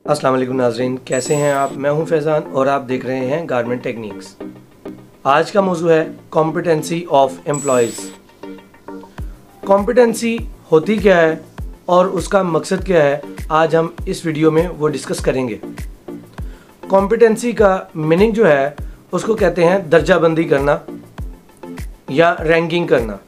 अस्सलाम वालेकुम नाज़रीन, कैसे हैं आप। मैं हूं फैज़ान और आप देख रहे हैं गारमेंट टेक्निक्स। आज का मौजू है कॉम्पिटेंसी ऑफ एम्प्लॉयज़। कॉम्पिटेंसी होती क्या है और उसका मकसद क्या है, आज हम इस वीडियो में वो डिस्कस करेंगे। कॉम्पिटेंसी का मीनिंग जो है उसको कहते हैं दर्जाबंदी करना या रैंकिंग करना।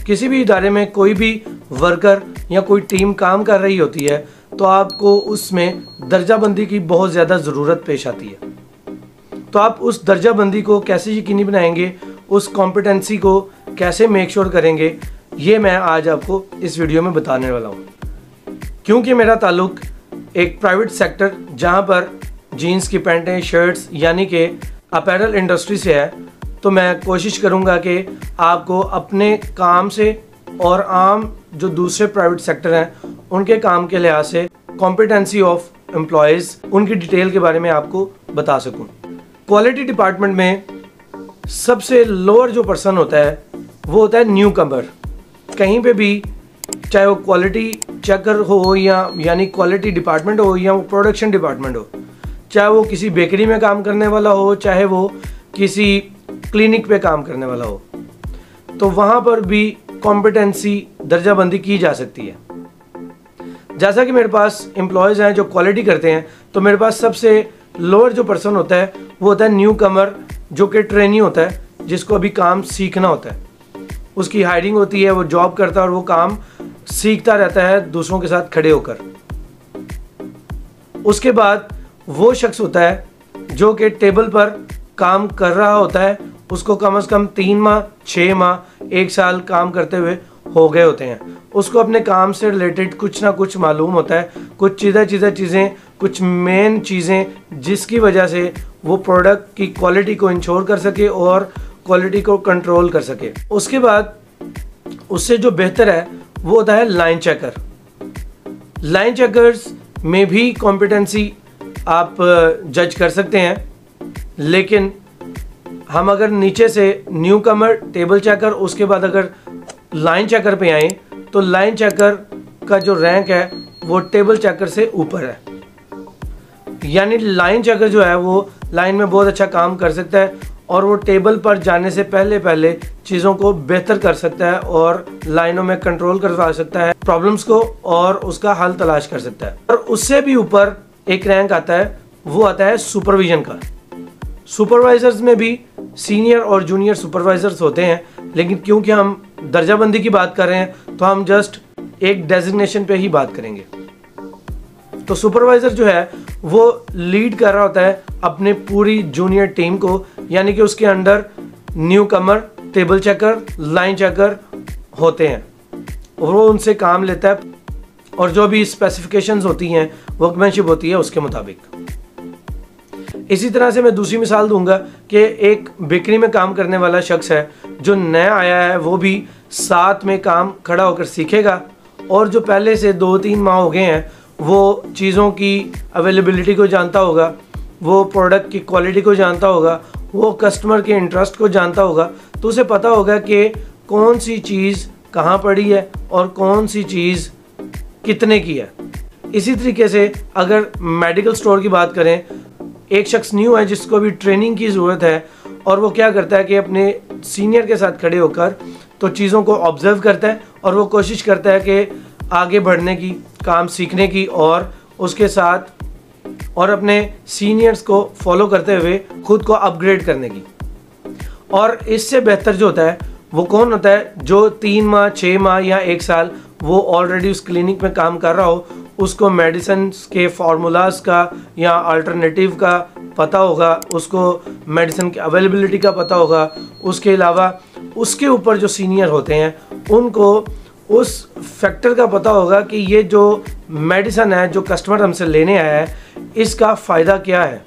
किसी भी इदारे में कोई भी वर्कर या कोई टीम काम कर रही होती है तो आपको उसमें दर्जाबंदी की बहुत ज़्यादा ज़रूरत पेश आती है। तो आप उस दर्जाबंदी को कैसे यकीनी बनाएंगे, उस कॉम्पिटेंसी को कैसे मेक श्योर करेंगे, ये मैं आज आपको इस वीडियो में बताने वाला हूँ। क्योंकि मेरा ताल्लुक एक प्राइवेट सेक्टर जहाँ पर जीन्स की पैंटें, शर्ट्स यानी कि अपैरल इंडस्ट्री से है, तो मैं कोशिश करूँगा कि आपको अपने काम से और आम जो दूसरे प्राइवेट सेक्टर हैं उनके काम के लिहाज से कॉम्पिटेंसी ऑफ एम्प्लॉयज़, उनकी डिटेल के बारे में आपको बता सकूं। क्वालिटी डिपार्टमेंट में सबसे लोअर जो पर्सन होता है वो होता है न्यू कमर। कहीं पे भी, चाहे वो क्वालिटी चेकर हो या यानी क्वालिटी डिपार्टमेंट हो या वो प्रोडक्शन डिपार्टमेंट हो, चाहे वो किसी बेकरी में काम करने वाला हो, चाहे वो किसी क्लिनिक पे काम करने वाला हो, तो वहाँ पर भी कॉम्पिटेंसी दर्जाबंदी की जा सकती है। जैसा कि मेरे पास एम्प्लॉयज़ हैं जो क्वालिटी करते हैं, तो मेरे पास सबसे लोअर जो पर्सन होता है वो होता है न्यू कमर, जो कि ट्रेनी होता है, जिसको अभी काम सीखना होता है। उसकी हायरिंग होती है, वो जॉब करता है और वो काम सीखता रहता है दूसरों के साथ खड़े होकर। उसके बाद वो शख्स होता है जो कि टेबल पर काम कर रहा होता है, उसको कम से कम 3 माह, 6 माह, 1 साल काम करते हुए हो गए होते हैं। उसको अपने काम से रिलेटेड कुछ ना कुछ मालूम होता है, कुछ चीज़ें, कुछ मेन चीज़ें जिसकी वजह से वो प्रोडक्ट की क्वालिटी को इंश्योर कर सके और क्वालिटी को कंट्रोल कर सके। उसके बाद उससे जो बेहतर है वो होता है लाइन चेकर। लाइन चेकर्स में भी कॉम्पिटेंसी आप जज कर सकते हैं, लेकिन हम अगर नीचे से न्यू कमर, टेबल चेकर, उसके बाद अगर लाइन चेकर पे आए तो लाइन चेकर का जो रैंक है वो टेबल चेकर से ऊपर है। यानी लाइन चेकर जो है वो लाइन में बहुत अच्छा काम कर सकता है और वो टेबल पर जाने से पहले चीज़ों को बेहतर कर सकता है और लाइनों में कंट्रोल करवा सकता है, प्रॉब्लम्स को, और उसका हल तलाश कर सकता है। और उससे भी ऊपर एक रैंक आता है, वो आता है सुपरविजन का। सुपरवाइजर्स में भी सीनियर और जूनियर सुपरवाइजर्स होते हैं, लेकिन क्योंकि हम दर्जाबंदी की बात कर रहे हैं तो हम जस्ट एक डेजिग्नेशन पे ही बात करेंगे। तो सुपरवाइजर जो है वो लीड कर रहा होता है अपने पूरी जूनियर टीम को, यानी कि उसके अंडर न्यू कमर, टेबल चेकर, लाइन चेकर होते हैं और वो उनसे काम लेता है और जो भी स्पेसिफिकेशंस होती हैं, वर्कमैनशिप होती है, उसके मुताबिक। इसी तरह से मैं दूसरी मिसाल दूंगा कि एक बेकरी में काम करने वाला शख्स है जो नया आया है, वो भी साथ में काम खड़ा होकर सीखेगा और जो पहले से 2-3 माह हो गए हैं वो चीज़ों की अवेलेबिलिटी को जानता होगा, वो प्रोडक्ट की क्वालिटी को जानता होगा, वो कस्टमर के इंटरेस्ट को जानता होगा, तो उसे पता होगा कि कौन सी चीज़ कहाँ पड़ी है और कौन सी चीज़ कितने की है। इसी तरीके से अगर मेडिकल स्टोर की बात करें, एक शख्स न्यू है जिसको भी ट्रेनिंग की ज़रूरत है और वो क्या करता है कि अपने सीनियर के साथ खड़े होकर तो चीज़ों को ऑब्जर्व करता है और वो कोशिश करता है कि आगे बढ़ने की, काम सीखने की और उसके साथ और अपने सीनियर्स को फॉलो करते हुए खुद को अपग्रेड करने की। और इससे बेहतर जो होता है वो कौन होता है, जो 3 माह, 6 माह या 1 साल वो ऑलरेडी उस क्लिनिक में काम कर रहा हो, उसको मेडिसिन के फार्मूलाज का या अल्टरनेटिव का पता होगा, उसको मेडिसिन की अवेलेबिलिटी का पता होगा। उसके अलावा उसके ऊपर जो सीनियर होते हैं उनको उस फैक्टर का पता होगा कि ये जो मेडिसिन है जो कस्टमर हमसे लेने आया है, इसका फ़ायदा क्या है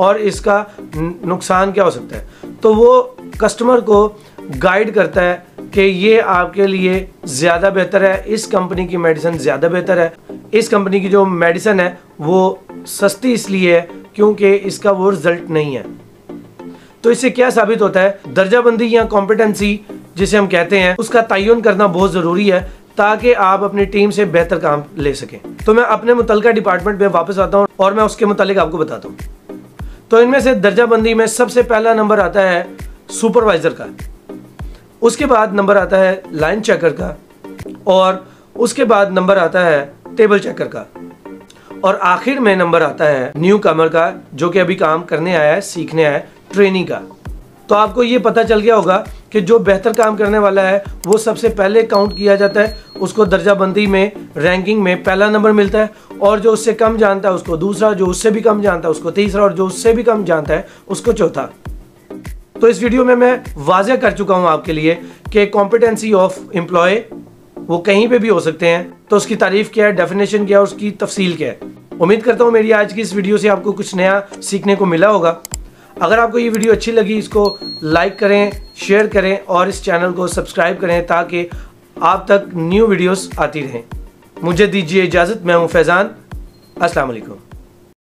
और इसका नुकसान क्या हो सकता है। तो वो कस्टमर को गाइड करता है कि ये आपके लिए ज़्यादा बेहतर है, इस कंपनी की मेडिसिन ज़्यादा बेहतर है, इस कंपनी की जो मेडिसिन है वो सस्ती इसलिए है क्योंकि इसका वो रिजल्ट नहीं है। तो इससे क्या साबित होता है, दर्जाबंदी या कॉम्पिटेंसी जिसे हम कहते हैं उसका तयन करना बहुत ज़रूरी है, ताकि आप अपनी टीम से बेहतर काम ले सकें। तो मैं अपने मुतल्लिका डिपार्टमेंट में वापस आता हूँ और मैं उसके मुतालिक आपको बताता हूँ। तो इनमें से दर्जाबंदी में सबसे पहला नंबर आता है सुपरवाइज़र का, उसके बाद नंबर आता है लाइन चेकर का, और उसके बाद नंबर आता है टेबल चेकर का, और आखिर में नंबर आता है न्यू कमर का, जो कि अभी काम करने आया है, सीखने आया है, ट्रेनिंग का। तो आपको ये पता चल गया होगा कि जो बेहतर काम करने वाला है वो सबसे पहले काउंट किया जाता है, उसको दर्जाबंदी में रैंकिंग में पहला नंबर मिलता है, और जो उससे कम जानता है उसको दूसरा, जो उससे भी कम जानता है उसको तीसरा, और जो उससे भी कम जानता है उसको चौथा। तो इस वीडियो में मैं वाज़ेह कर चुका हूँ आपके लिए कि कॉम्पिटेंसी ऑफ एम्प्लॉय वो कहीं पे भी हो सकते हैं। तो उसकी तारीफ क्या है, डेफिनेशन क्या है, उसकी तफसील क्या है। उम्मीद करता हूँ मेरी आज की इस वीडियो से आपको कुछ नया सीखने को मिला होगा। अगर आपको ये वीडियो अच्छी लगी, इसको लाइक करें, शेयर करें और इस चैनल को सब्सक्राइब करें ताकि आप तक न्यू वीडियोस आती रहें। मुझे दीजिए इजाज़त, मैं हूँ फैज़ान। अस्सलाम वालेकुम।